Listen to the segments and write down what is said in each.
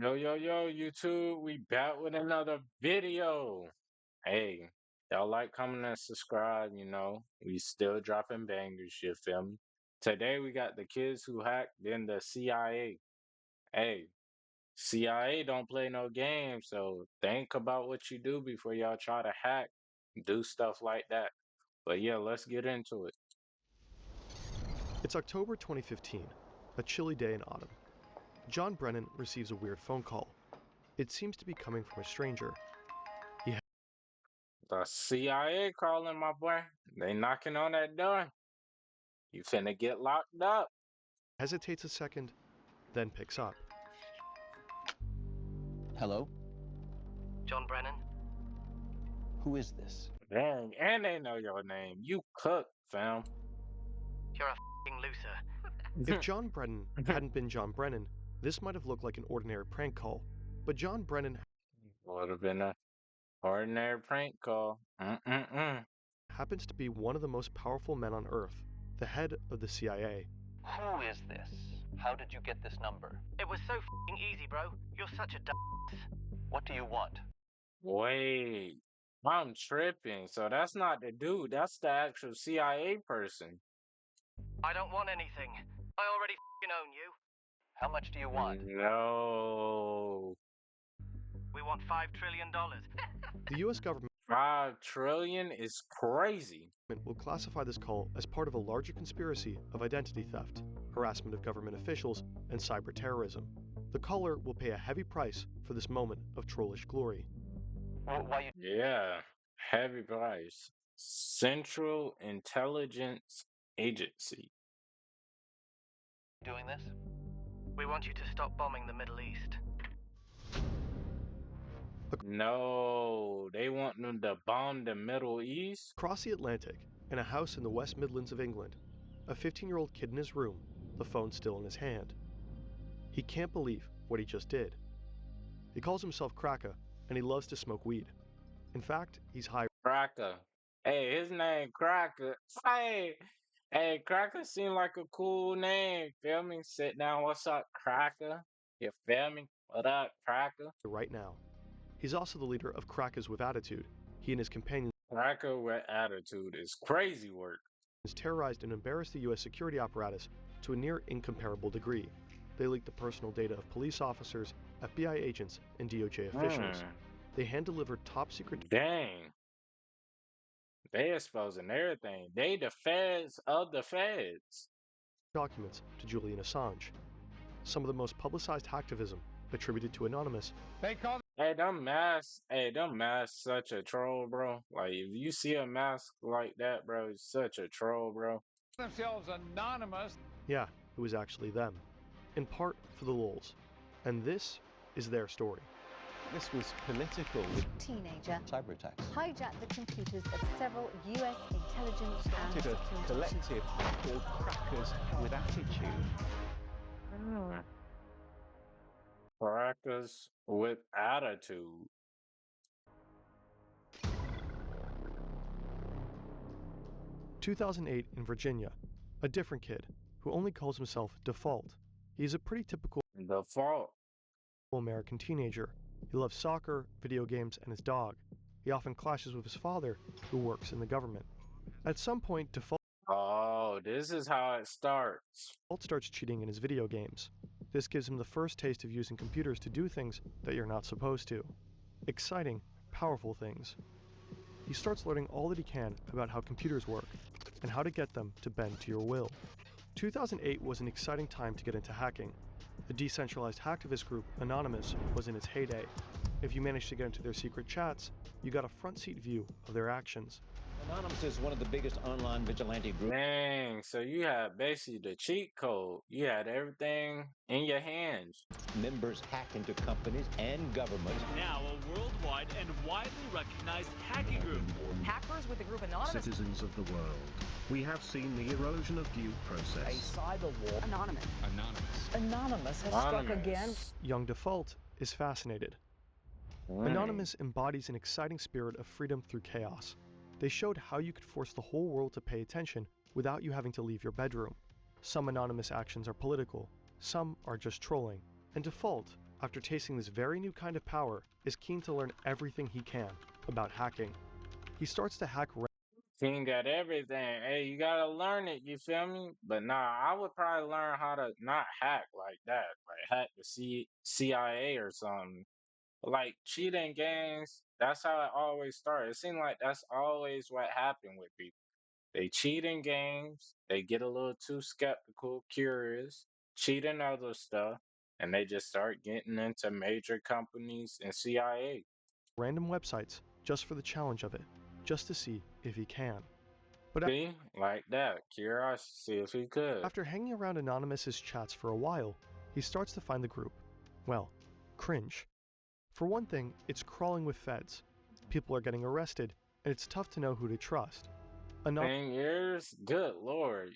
Yo, yo, yo, YouTube, we back with another video. Hey, y'all like, comment, and subscribe, We still dropping bangers, you feel me? Today we got the kids who hacked, then the CIA. Hey, CIA don't play no games, so think about what you do before y'all try to hack, do stuff like that. But yeah, let's get into it. It's October 2015, a chilly day in autumn. John Brennan receives a weird phone call. It seems to be coming from a stranger. The CIA calling, my boy. They knocking on that door. You finna get locked up. Hesitates a second, then picks up. Hello? John Brennan? Who is this? Dang, and they know your name. You cook, fam. You're a f***ing loser. If John Brennan hadn't been John Brennan, this might have looked like an ordinary prank call. But John Brennan Would have been a ordinary prank call. happens to be one of the most powerful men on Earth, the head of the CIA. Who is this? How did you get this number? It was so f***ing easy, bro. You're such a What do you want? Wait, I'm tripping. So that's not the dude. That's the actual CIA person. I don't want anything. I already f***ing own you. How much do you want? No. We want $5 trillion. The US government 5 trillion is crazy. will classify this call as part of a larger conspiracy of identity theft, harassment of government officials, and cyber terrorism. The caller will pay a heavy price for this moment of trollish glory. Why you Yeah, heavy price. Central Intelligence Agency. doing this? We want you to stop bombing the Middle East. No, they want them to bomb the Middle East. Across the Atlantic, in a house in the West Midlands of England, a 15-year-old kid in his room, the phone still in his hand. He can't believe what he just did. He calls himself Kraka, and he loves to smoke weed. In fact, he's high. Cracker. Hey, his name Cracker. Hey, Cracker seemed like a cool name. Feel me? Sit down. What's up, Cracker? You feel me? What up, Cracker? Right now. He's also the leader of Crackers with Attitude. He and his companions Cracker with attitude is crazy work. terrorized and embarrassed the US security apparatus to a near incomparable degree. They leaked the personal data of police officers, FBI agents, and DOJ officials. They hand-delivered top-secret Dang. They exposing everything. They the feds of the feds. documents to Julian Assange. Some of the most publicized hacktivism attributed to Anonymous Hey, them masks such a troll, bro. Like, if you see a mask like that, bro, it's such a troll, bro. Themselves anonymous. Yeah, it was actually them. In part for the lulz. And this is their story. This was political. Teenager Cyber attacks. hijacked the computers of several US intelligence and Started a security collective called Crackers with Attitude. Crackers with attitude. 2008 in Virginia, a different kid who only calls himself Default. He's a pretty typical The fault. American teenager. He loves soccer, video games, and his dog. He often clashes with his father, who works in the government. At some point, Default Oh, this is how it starts. starts cheating in his video games. This gives him the first taste of using computers to do things that you're not supposed to. Exciting, powerful things. He starts learning all that he can about how computers work and how to get them to bend to your will. 2008 was an exciting time to get into hacking. The decentralized hacktivist group Anonymous was in its heyday. If you managed to get into their secret chats, you got a front seat view of their actions. Anonymous is one of the biggest online vigilante groups. Dang, so you had basically the cheat code. You had everything in your hands. Members hack into companies and governments. Now a worldwide and widely recognized hacking group. Hackers with the group Anonymous. Citizens of the world, we have seen the erosion of due process. A cyber war. Anonymous. Anonymous has struck again. Young Default is fascinated. Anonymous embodies an exciting spirit of freedom through chaos. They showed how you could force the whole world to pay attention without you having to leave your bedroom. Some Anonymous actions are political, some are just trolling, and Default after tasting this very new kind of power, is keen to learn everything he can about hacking. He starts to hack King got everything. Hey, you gotta learn it, you feel me? But nah, I would probably learn how to not hack like that. Like hack the CIA or something. Like cheating games, that's how it always started. It seems like that's always what happened with people. They cheat in games, they get a little too skeptical, curious, cheat in other stuff, and they just start getting into major companies and CIA. random websites just for the challenge of it, just to see if he can. But See? Like that. Curiosity, see if he could. after hanging around Anonymous's chats for a while, he starts to find the group, well, cringe. For one thing, it's crawling with feds. People are getting arrested, and it's tough to know who to trust. 10 years? Good lord.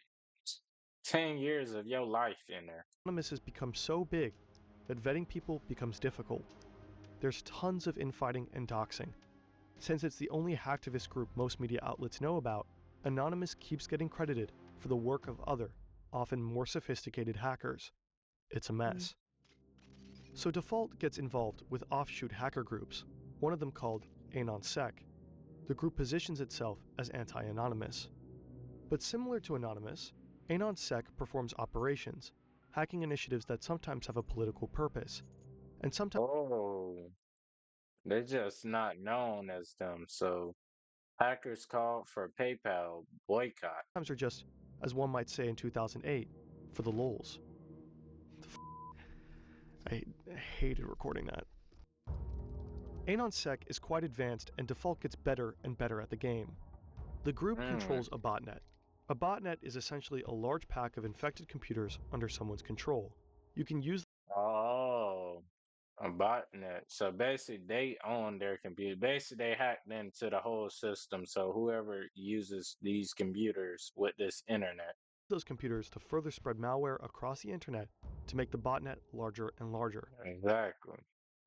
10 years of your life in there. Anonymous has become so big that vetting people becomes difficult. There's tons of infighting and doxing. Since it's the only hacktivist group most media outlets know about, Anonymous keeps getting credited for the work of other, often more sophisticated hackers. It's a mess. So Default gets involved with offshoot hacker groups, one of them called AnonSec. The group positions itself as anti-anonymous. But similar to Anonymous, AnonSec performs operations, hacking initiatives that sometimes have a political purpose, and sometimes They're just not known as them, so hackers called for PayPal boycott. are just, as one might say in 2008, for the lols. I hated recording that. AnonSec is quite advanced, and Default gets better and better at the game. The group controls a botnet. A botnet is essentially a large pack of infected computers under someone's control. You can use A botnet. So basically, they own their computer. Basically, they hacked into the whole system. So whoever uses these computers with this internet, those computers to further spread malware across the internet to make the botnet larger and larger. Exactly.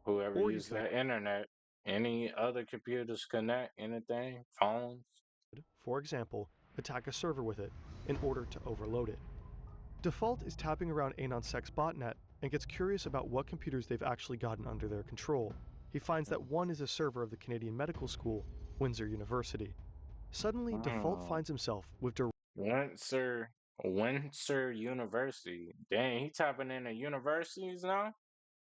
Whoever uses the internet, any other computers connect, anything, phones. For example, attack a server with it in order to overload it. Default is tapping around AnonSec's botnet and gets curious about what computers they've actually gotten under their control. He finds that one is a server of the Canadian Medical School, Windsor University. Suddenly, Default finds himself with Windsor University. Dang, he tapping into universities now?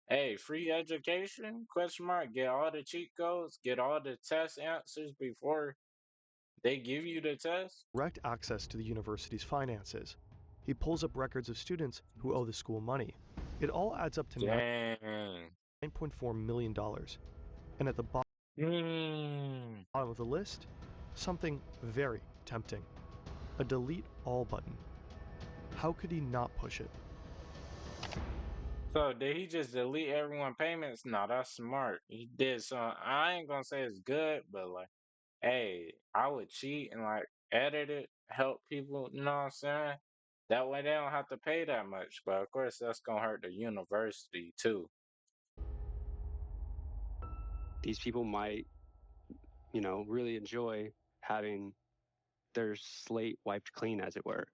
Hey, free education? Question mark. Get all the cheat codes, get all the test answers before they give you the test. Direct access to the university's finances. He pulls up records of students who owe the school money. It all adds up to $9.4 million. And at the bottom of the list, something very tempting. A delete all button. How could he not push it? So did he just delete everyone payments? No, that's smart. He did some. I ain't gonna say it's good, but like, hey, I would cheat and like edit it, help people. You know what I'm saying? That way they don't have to pay that much. But of course, that's gonna hurt the university too. These people might, really enjoy having their slate wiped clean, as it were.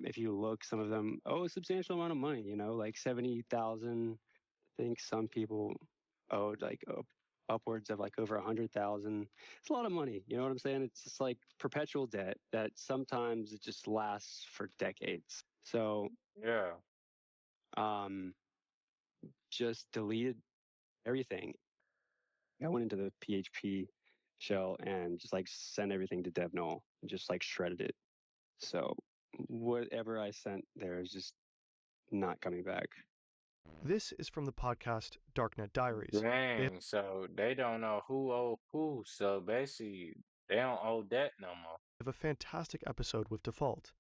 If you look, some of them owe a substantial amount of money, like 70,000. I think some people owed like upwards of like over 100,000. It's a lot of money. You know what I'm saying? It's just like perpetual debt that sometimes it just lasts for decades. So yeah, just deleted everything. I went into the PHP shell and just like sent everything to dev null and just like shredded it. So whatever I sent there is just not coming back. This is from the podcast Darknet Diaries. Dang, so they don't know who owe who. So basically, they don't owe debt no more. Have a fantastic episode with Default.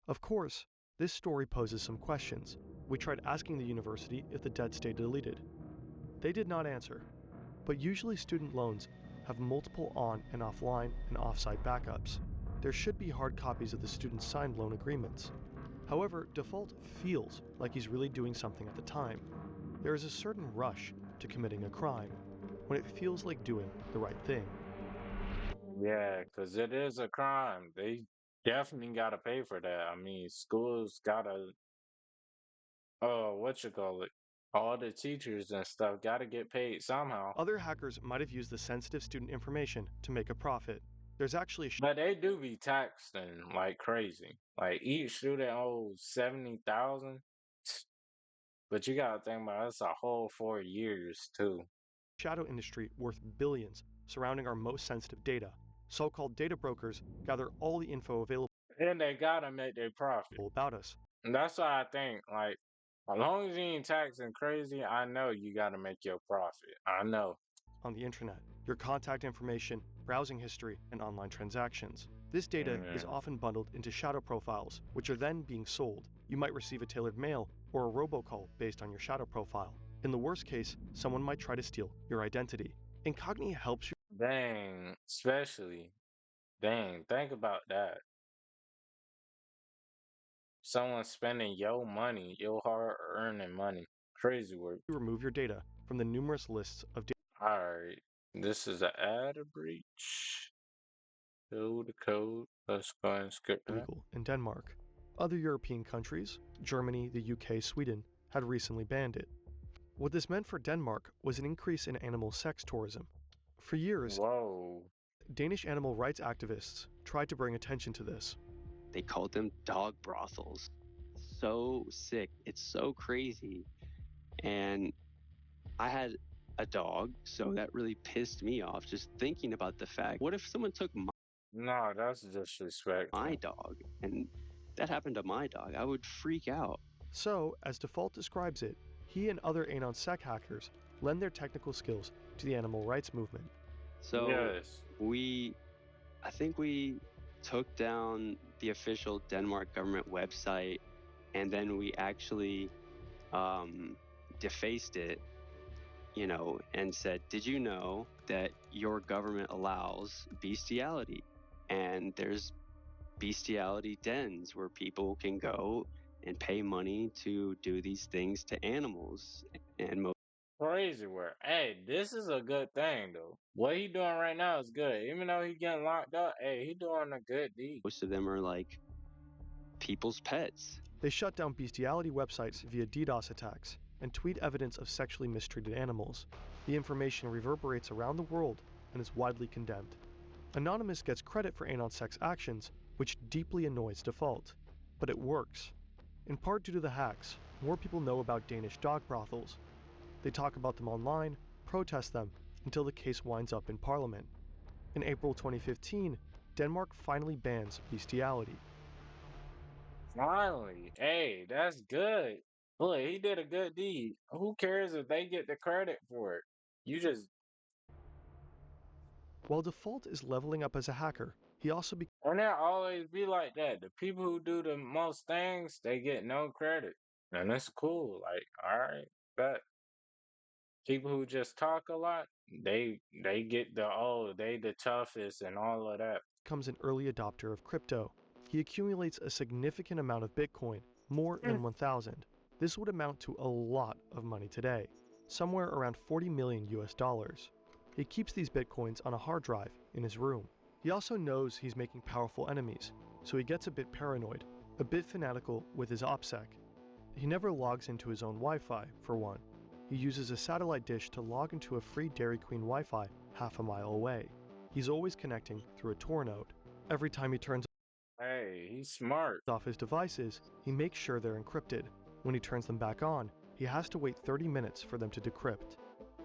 Of course, this story poses some questions. We tried asking the university if the debt stayed deleted. They did not answer, but usually student loans have multiple on and offline and offsite backups. There should be hard copies of the student's signed loan agreements. However, Default feels like he's really doing something at the time. There is a certain rush to committing a crime when it feels like doing the right thing. Yeah, because it is a crime. They definitely got to pay for that. I mean, schools got to, what you call it? All the teachers and stuff got to get paid somehow. Other hackers might have used the sensitive student information to make a profit. There's actually But they do be taxing like crazy. Like each student owes 70,000. But you gotta think about it, it's a whole 4 years too. shadow industry worth billions surrounding our most sensitive data. So-called data brokers gather all the info available And they gotta make their profit. about us. And that's why I think, like, as long as you ain't taxing crazy, I know you gotta make your profit. I know. On the internet, your contact information, browsing history, and online transactions. This data is often bundled into shadow profiles, which are then being sold. You might receive a tailored mail or a robocall based on your shadow profile. In the worst case, someone might try to steal your identity. Incogni helps you. Dang, especially. Dang, think about that. Someone spending your money, your hard-earned money. Crazy work. Remove your data from the numerous lists of data. Alright, this is an ad breach. Fill the code. Let's go and skip that. Legal in Denmark. Other European countries, Germany, the UK, Sweden, had recently banned it. What this meant for Denmark was an increase in animal sex tourism. For years, Danish animal rights activists tried to bring attention to this. They called them dog brothels. So sick. It's so crazy. And I had a dog, so that really pissed me off just thinking about the fact, what if someone took No, that's disrespectful. my dog, and that happened to my dog? I would freak out. So, as Default describes it, he and other AnonSec hackers lend their technical skills to the animal rights movement. So I think we took down the official Denmark government website, and then we actually defaced it, you know, and said, did you know that your government allows bestiality? And there's bestiality dens where people can go and pay money to do these things to animals. And crazy work. Hey, this is a good thing though. What he doing right now is good. Even though he getting locked up, hey, he doing a good deed. Most of them are like people's pets. They shut down bestiality websites via DDoS attacks and tweet evidence of sexually mistreated animals. The information reverberates around the world and is widely condemned. Anonymous gets credit for AnonSec's actions, which deeply annoys Default. But it works. In part due to the hacks, more people know about Danish dog brothels. They talk about them online, protest them, until the case winds up in Parliament. In April 2015, Denmark finally bans bestiality. Finally. Hey, that's good. Look, he did a good deed. Who cares if they get the credit for it? You just... While Default is leveling up as a hacker, he also And there always be like that. The people who do the most things, they get no credit. And it's cool. Like, alright, bet. People who just talk a lot, they get they the toughest and all of that. Becomes an early adopter of crypto. He accumulates a significant amount of Bitcoin, more than 1,000. This would amount to a lot of money today, somewhere around 40 million US dollars. He keeps these Bitcoins on a hard drive in his room. He also knows he's making powerful enemies, so he gets a bit paranoid, a bit fanatical with his OPSEC. He never logs into his own Wi-Fi, for one. He uses a satellite dish to log into a free Dairy Queen Wi-Fi half a mile away. He's always connecting through a Tor node. Every time he turns he's smart. off his devices, he makes sure they're encrypted. When he turns them back on, he has to wait 30 minutes for them to decrypt.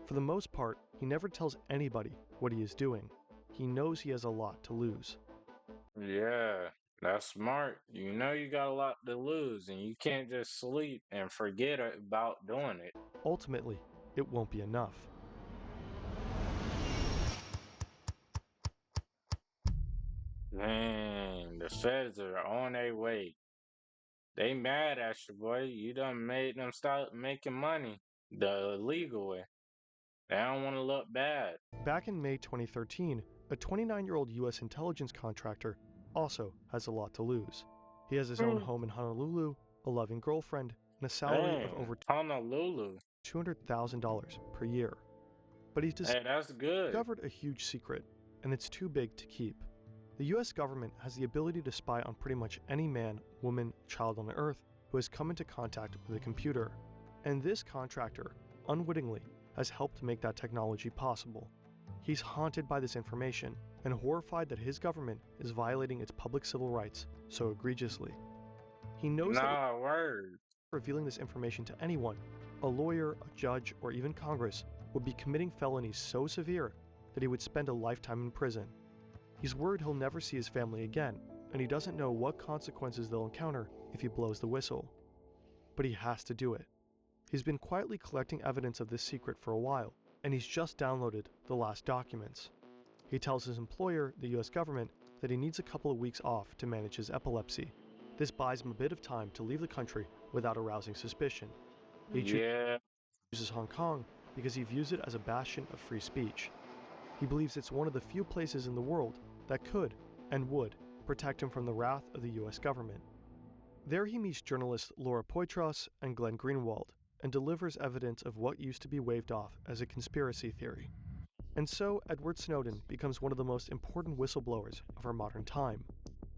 For the most part, he never tells anybody what he is doing. He knows he has a lot to lose. Yeah, that's smart. You know you got a lot to lose, and you can't just sleep and forget about doing it. Ultimately, it won't be enough. Man, the feds are on their way. They mad at you, boy. You done made them start making money the illegal way. They don't want to look bad. Back in May 2013, a 29-year-old US intelligence contractor also has a lot to lose. He has his own home in Honolulu, a loving girlfriend, and a salary of over $200,000 per year. But he's that's good. discovered a huge secret, and it's too big to keep. The US government has the ability to spy on pretty much any man, woman, child on Earth who has come into contact with a computer. And this contractor, unwittingly, has helped make that technology possible. He's haunted by this information and horrified that his government is violating its public civil rights so egregiously. He knows that revealing this information to anyone, a lawyer, a judge, or even Congress, would be committing felonies so severe that he would spend a lifetime in prison. He's worried he'll never see his family again, and he doesn't know what consequences they'll encounter if he blows the whistle. But he has to do it. He's been quietly collecting evidence of this secret for a while, and he's just downloaded the last documents. He tells his employer, the US government, that he needs a couple of weeks off to manage his epilepsy. This buys him a bit of time to leave the country without arousing suspicion. He chooses Hong Kong because he views it as a bastion of free speech. He believes it's one of the few places in the world that could and would protect him from the wrath of the US government. There he meets journalists Laura Poitras and Glenn Greenwald and delivers evidence of what used to be waved off as a conspiracy theory. And so Edward Snowden becomes one of the most important whistleblowers of our modern time.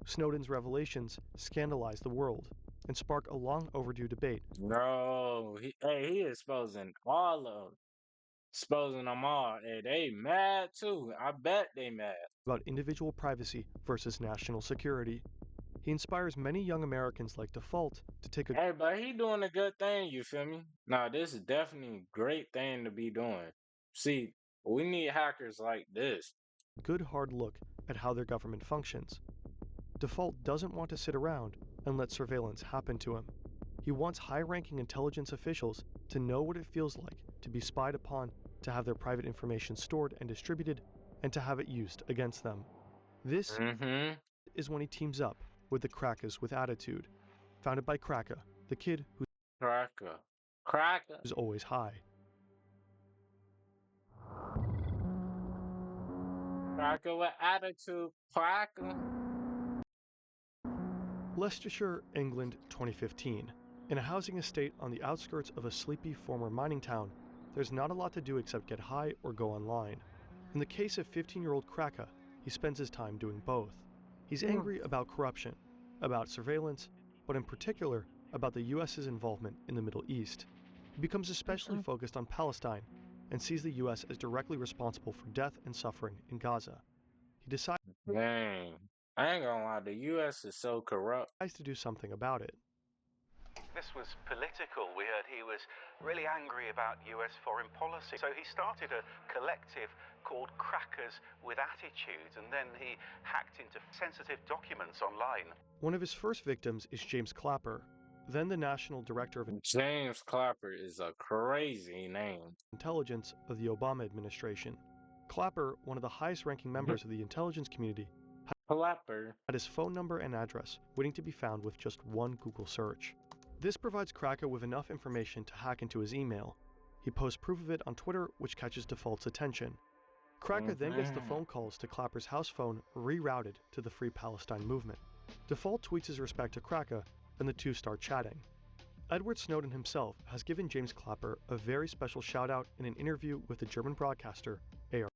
Snowden's revelations scandalize the world and spark a long overdue debate. No, he is exposing all of them. Exposing them all. Hey, they mad too. I bet they mad. About individual privacy versus national security. He inspires many young Americans like Default to take a... Hey, but he doing a good thing, you feel me? Nah, this is definitely a great thing to be doing. See, we need hackers like this. Good hard look at how their government functions. Default doesn't want to sit around and let surveillance happen to him. He wants high-ranking intelligence officials to know what it feels like to be spied upon, to have their private information stored and distributed, and to have it used against them. This is when he teams up with the Crackers with Attitude, founded by Kraka, the kid who's always high. Kraka with Attitude, Kraka. Leicestershire, England, 2015. In a housing estate on the outskirts of a sleepy former mining town, there's not a lot to do except get high or go online. In the case of 15-year-old Kraka, he spends his time doing both. He's angry about corruption, about surveillance, but in particular about the US's involvement in the Middle East. He becomes especially focused on Palestine and sees the US as directly responsible for death and suffering in Gaza. He decides Dang, I ain't gonna lie, the US is so corrupt. To do something about it. This was political. We heard he was really angry about US foreign policy. So he started a collective called Crackers with Attitude, and then he hacked into sensitive documents online. One of his first victims is James Clapper, then the National Director of James Clapper is a crazy name. Intelligence of the Obama administration. Clapper, one of the highest-ranking members of the intelligence community, had his phone number and address waiting to be found with just one Google search. This provides Kraka with enough information to hack into his email. He posts proof of it on Twitter, which catches Default's attention. Kraka then gets the phone calls to Clapper's house phone rerouted to the Free Palestine movement. Default tweets his respect to Kraka, and the two start chatting. Edward Snowden himself has given James Clapper a very special shout-out in an interview with the German broadcaster ARD.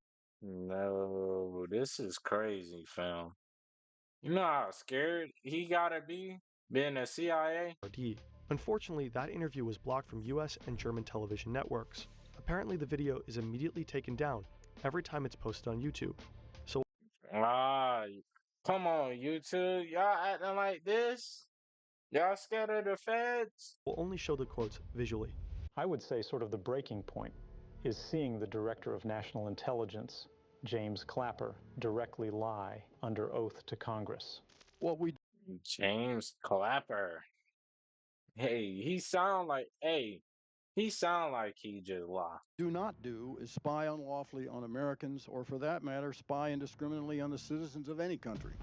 No, this is crazy, fam. You know how scared he gotta be being a CIA? Unfortunately, that interview was blocked from US and German television networks. Apparently, the video is immediately taken down every time it's posted on YouTube. So, come on, YouTube. Y'all acting like this? Y'all scared of the feds? We'll only show the quotes visually. I would say sort of the breaking point is seeing the Director of National Intelligence, James Clapper, directly lie under oath to Congress. James Clapper. Hey, he sound like he just lied. Do not do is spy unlawfully on Americans, or for that matter, spy indiscriminately on the citizens of any country.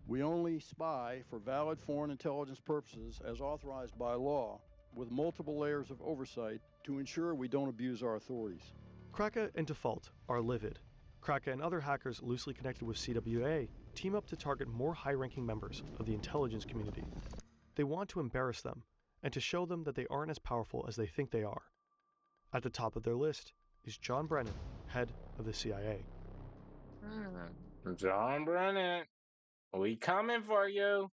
We only spy for valid foreign intelligence purposes as authorized by law, with multiple layers of oversight to ensure we don't abuse our authorities. Kraka and Default are livid. Kraka and other hackers loosely connected with CWA team up to target more high-ranking members of the intelligence community. They want to embarrass them and to show them that they aren't as powerful as they think they are. At the top of their list is John Brennan, head of the CIA. John Brennan, we coming for you.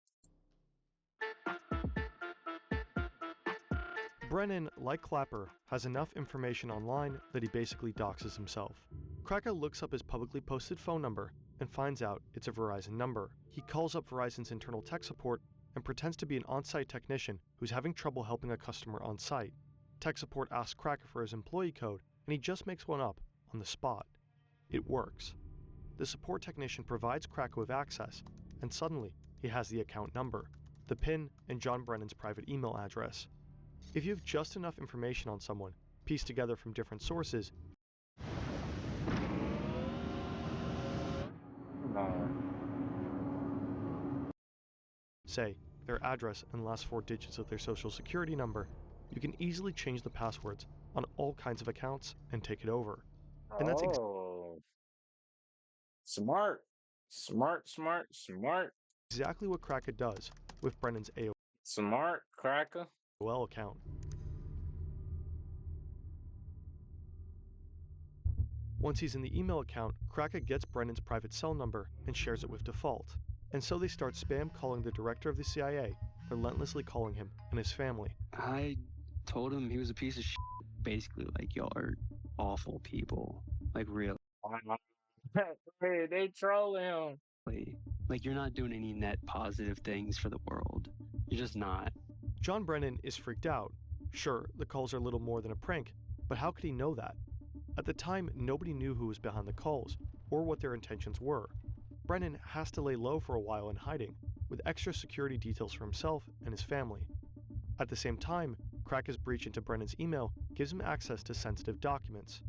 Brennan, like Clapper, has enough information online that he basically doxes himself. Kraken looks up his publicly posted phone number and finds out it's a Verizon number. He calls up Verizon's internal tech support and pretends to be an on-site technician who's having trouble helping a customer on site. Tech support asks Kraken for his employee code, and he just makes one up on the spot. It works. The support technician provides Kraken with access, and suddenly he has the account number, the PIN, and John Brennan's private email address. If you have just enough information on someone, pieced together from different sources, say their address and last 4 digits of their social security number, you can easily change the passwords on all kinds of accounts and take it over. And that's smart. Exactly what Kraken does with Brennan's AOL Smart Kraken account. Once he's in the email account, Kraken gets Brennan's private cell number and shares it with Default. And so they start spam calling the director of the CIA, relentlessly calling him and his family. I told him he was a piece of shit. Basically, like, y'all are awful people. Like, real. Hey, they trolling him. Like, you're not doing any net positive things for the world. You're just not. John Brennan is freaked out. Sure, the calls are little more than a prank, but how could he know that? At the time, nobody knew who was behind the calls, or what their intentions were. Brennan has to lay low for a while in hiding, with extra security details for himself and his family. At the same time, Kraken's breach into Brennan's email gives him access to sensitive documents.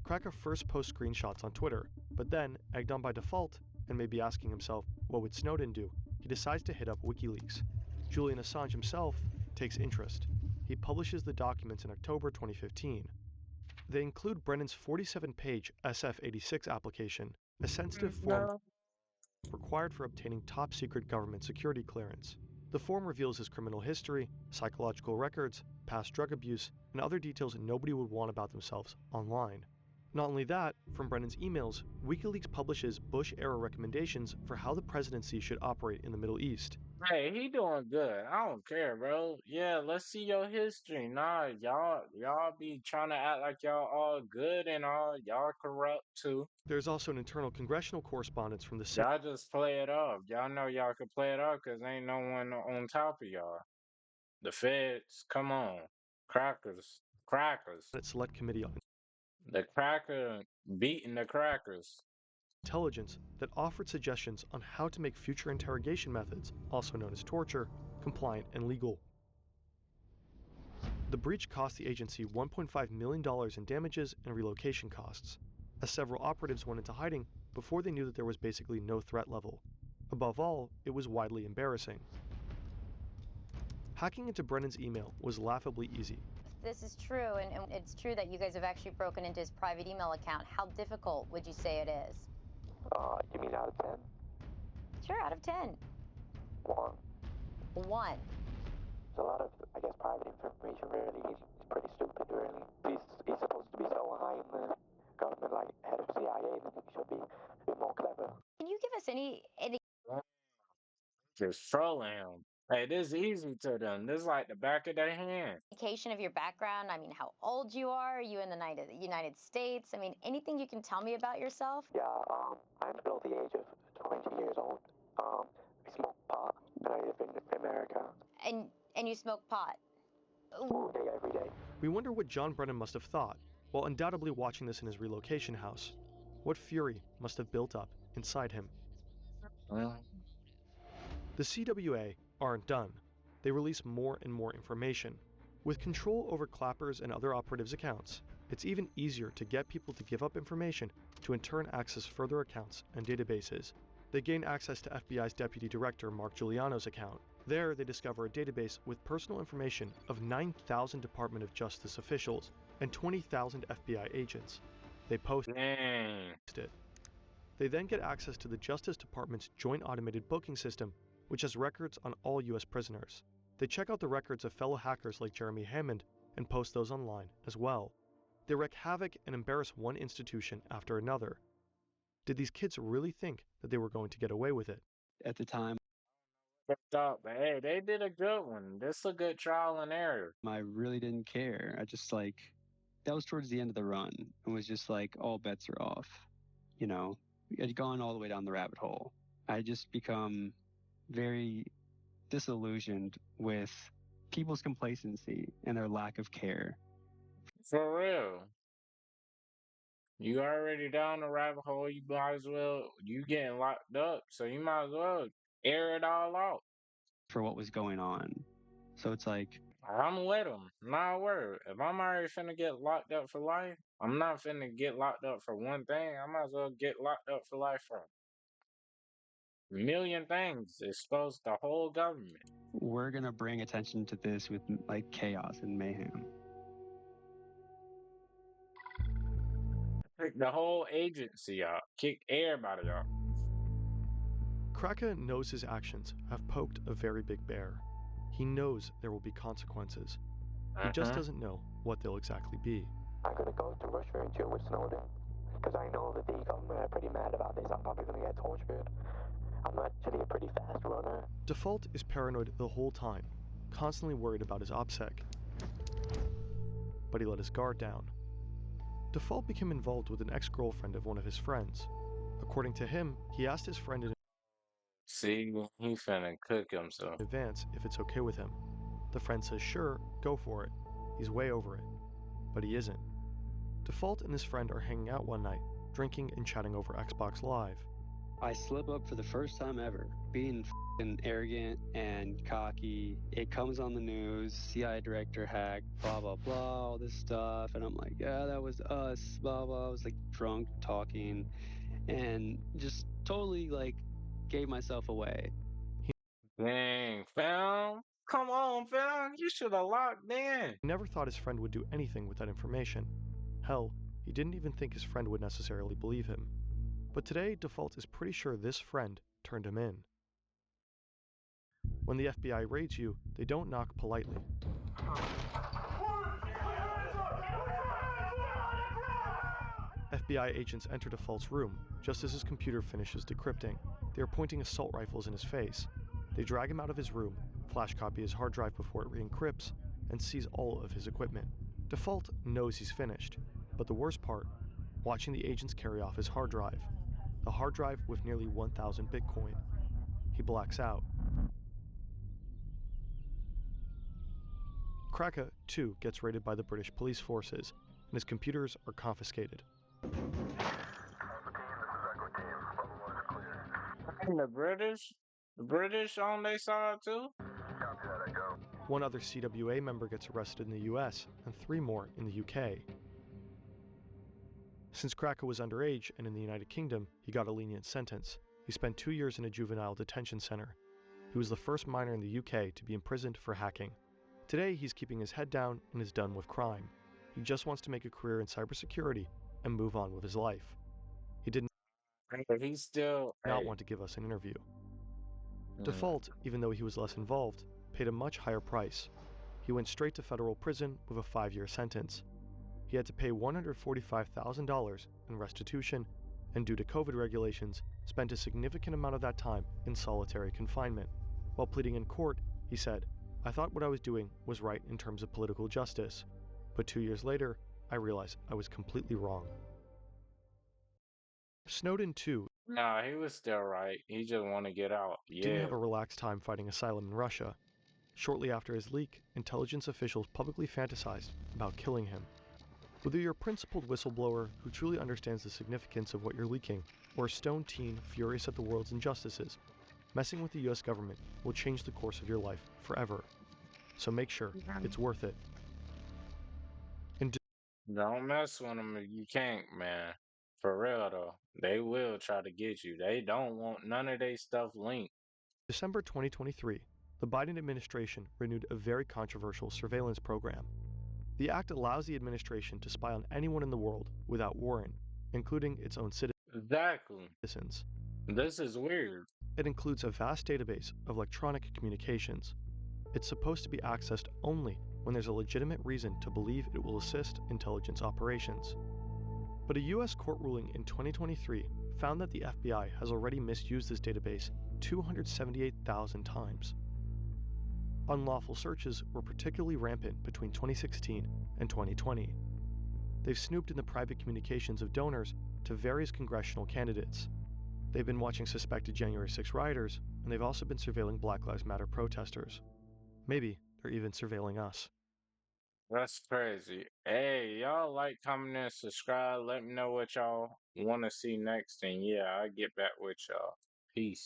Kraken first posts screenshots on Twitter, but then, egged on by Default, and maybe asking himself, what would Snowden do, he decides to hit up WikiLeaks. Julian Assange himself takes interest. He publishes the documents in October 2015. They include Brennan's 47-page SF-86 application, a sensitive form required for obtaining top-secret government security clearance. The form reveals his criminal history, psychological records, past drug abuse, and other details nobody would want about themselves online. Not only that, from Brennan's emails, WikiLeaks publishes Bush-era recommendations for how the presidency should operate in the Middle East. Hey, he doing good. I don't care, bro. Yeah, let's see your history. Nah, y'all be trying to act like y'all all good and all y'all corrupt too. There's also an internal congressional correspondence from the Y'all just play it off. Y'all know y'all can play it off because ain't no one on top of y'all. The feds, come on. Crackers. Select Committee on the cracker beating the crackers. Intelligence that offered suggestions on how to make future interrogation methods, also known as torture, compliant and legal. The breach cost the agency $1.5 million in damages and relocation costs, as several operatives went into hiding before they knew that there was basically no threat level. Above all, it was widely embarrassing. Hacking into Brennan's email was laughably easy. This is true, and it's true that you guys have actually broken into his private email account. How difficult would you say it is? You mean out of 10? Sure, out of 10. 1. 1. There's a lot of, I guess, private information, really. He's pretty stupid, really. He's supposed to be so high in the government, like head of CIA, then he should be a bit more clever. Can you give us any Just trolling him. Hey, this is easy to them. This is like the back of their hand. indication of your background? I mean, how old you are you in the United States? I mean, anything you can tell me about yourself? Yeah, I'm below the age of 20 years old. I smoke pot, and I live in America. And you smoke pot? All day, every day. We wonder what John Brennan must have thought, while undoubtedly watching this in his relocation house. What fury must have built up inside him. The CWA aren't done. They release more and more information. With control over Clapper's and other operatives' accounts, it's even easier to get people to give up information to in turn access further accounts and databases. They gain access to FBI's Deputy Director Mark Giuliano's account. There, they discover a database with personal information of 9,000 Department of Justice officials and 20,000 FBI agents. They post it. They then get access to the Justice Department's Joint Automated Booking System, which has records on all U.S. prisoners. They check out the records of fellow hackers like Jeremy Hammond and post those online as well. They wreak havoc and embarrass one institution after another. Did these kids really think that they were going to get away with it? At the time. But hey, they did a good one. This is a good trial and error. I really didn't care. I just like, that was towards the end of the run. It was just like, all bets are off. You know, I'd gone all the way down the rabbit hole. I just become very disillusioned with people's complacency and their lack of care. For real. You already down the rabbit hole, you might as well, you getting locked up, so you might as well air it all out. For what was going on. So it's like, I'm with him. Not a word. If I'm already finna get locked up for life, I'm not finna get locked up for one thing. I might as well get locked up for life for a million things. Expose the whole government. We're gonna bring attention to this with like chaos and mayhem. Kick the whole agency out. Kick everybody out. Kraken knows his actions have poked a very big bear. He knows there will be consequences. He just doesn't know what they'll exactly be. I'm gonna go to Russia and chill with Snowden, because I know that the government are pretty mad about this. I'm probably gonna get tortured. I'm actually a pretty fast runner. Default is paranoid the whole time, constantly worried about his OPSEC. But he let his guard down. Default became involved with an ex-girlfriend of one of his friends. According to him, he asked his friend in See, he finna cook himself. advance if it's okay with him. The friend says sure, go for it. He's way over it. But he isn't. Default and his friend are hanging out one night, drinking and chatting over Xbox Live. I slip up for the first time ever, being f***ing arrogant and cocky. It comes on the news, CIA director hacked, blah, blah, blah, all this stuff. And I'm like, yeah, that was us, blah, blah. I was like drunk, talking, and just totally like gave myself away. Dang, fam. Come on, fam. You should have locked in. He never thought his friend would do anything with that information. Hell, he didn't even think his friend would necessarily believe him. But today, Default is pretty sure this friend turned him in. When the FBI raids you, they don't knock politely. FBI agents enter Default's room just as his computer finishes decrypting. They are pointing assault rifles in his face. They drag him out of his room, flash copy his hard drive before it re-encrypts, and seize all of his equipment. Default knows he's finished, but the worst part, watching the agents carry off his hard drive. The hard drive with nearly 1,000 Bitcoin. He blacks out. Kraka, too, gets raided by the British police forces, and his computers are confiscated. And the British on their side too? One other CWA member gets arrested in the US, and 3 more in the UK. Since Kraka was underage and in the United Kingdom, he got a lenient sentence. He spent 2 years in a juvenile detention center. He was the first minor in the UK to be imprisoned for hacking. Today, he's keeping his head down and is done with crime. He just wants to make a career in cybersecurity and move on with his life. He did not want to give us an interview. Default, even though he was less involved, paid a much higher price. He went straight to federal prison with a 5-year sentence. He had to pay $145,000 in restitution, and due to COVID regulations, spent a significant amount of that time in solitary confinement. While pleading in court, he said, "I thought what I was doing was right in terms of political justice, but 2 years later, I realized I was completely wrong." Snowden, too, Nah, he was still right. He just want to get out. didn't have a relaxed time fighting asylum in Russia. Shortly after his leak, intelligence officials publicly fantasized about killing him. Whether you're a principled whistleblower who truly understands the significance of what you're leaking, or a stone teen furious at the world's injustices, messing with the US government will change the course of your life forever. So make sure it's worth it. Don't mess with them if you can't, man. For real, though. They will try to get you. They don't want none of their stuff linked. December 2023, the Biden administration renewed a very controversial surveillance program. The act allows the administration to spy on anyone in the world without warrant, including its own citizens. This is weird. It includes a vast database of electronic communications. It's supposed to be accessed only when there's a legitimate reason to believe it will assist intelligence operations. But a US court ruling in 2023 found that the FBI has already misused this database 278,000 times. Unlawful searches were particularly rampant between 2016 and 2020. They've snooped in the private communications of donors to various congressional candidates. They've been watching suspected January 6 rioters, and they've also been surveilling Black Lives Matter protesters. Maybe they're even surveilling us. That's crazy. Hey, y'all like, comment, and subscribe. Let me know what y'all want to see next. And yeah, I'll get back with y'all. Peace.